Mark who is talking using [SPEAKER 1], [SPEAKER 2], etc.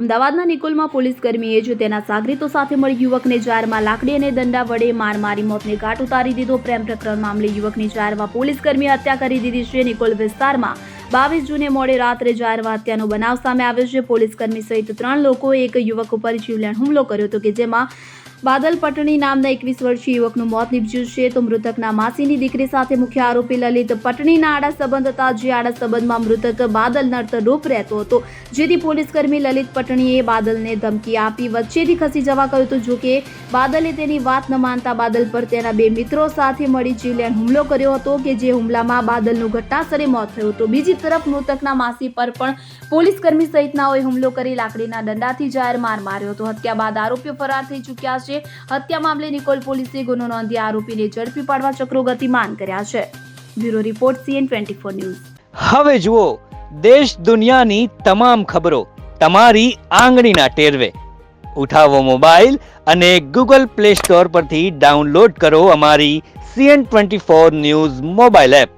[SPEAKER 1] અમદાવાદના નિકોલમાં પોલીસ કર્મીએ જ તેના સાગરીતો સાથે મળી યુવકને જાહેરમાં લાકડી અને દંડા વડે માર મારી મોતને ઘાટ ઉતારી દીધો. પ્રેમ પ્રકરણ મામલે યુવકની જાહેરમાં પોલીસ કર્મીએ હત્યા કરી દીધી છે. નિકોલ વિસ્તારમાં 22 જૂને મોડે રાત્રે જાહેરમાં હત્યાનો બનાવ સામે આવ્યો છે. પોલીસ કર્મી સહિત 3 લોકોએ એક યુવક ઉપર જીવલેણ હુમલો કર્યો હતો કે જેમાં બાદલ પટણી નામના 21 વર્ષીય યુવકનું મોત નીપજ્યું છે. તો મૃતકના માસીની દીકરી સાથે મુખ્ય આરોપી લલિત પટણીના આડા સંબંધ હતા. જે આડા સંબંધમાં મૃતક બાદલ નર્તરૂપ રહેતો હતો, જેથી પોલીસ કર્મી લલિત પટણીએ બાદલને ધમકી આપી વચ્ચેથી ખસી જવા કહ્યું હતું. જો કે બાદલે તેની વાત ન માનતા બાદલ પર તેના 2 મિત્રો સાથે મળી જીવલેણ હુમલો કર્યો હતો કે જે હુમલામાં બાદલનું ઘટનાસ્થળે મોત થયું હતું. બીજી તરફ મૃતકના માસી પર પણ પોલીસ કર્મી સહિતનાઓએ હુમલો કરી લાકડીના દંડાથી જાહેર માર માર્યો હતો. હત્યા બાદ આરોપીઓ ફરાર થઈ ચૂક્યા છે. હત્યા મામલે નિકોલ પોલીસે ગુનો નોંધી આરોપીને ઝડપી પાડવા ચક્રો ગતિમાન કર્યા છે. Bureau report CN24 news.
[SPEAKER 2] હવે જુઓ દેશ દુનિયાની તમામ ખબરો તમારી આંગળીના ટેરવે. ઉઠાવો મોબાઈલ અને Google Play Store પરથી ડાઉનલોડ કરો અમારી CN24 ન્યૂઝ મોબાઈલ એપ.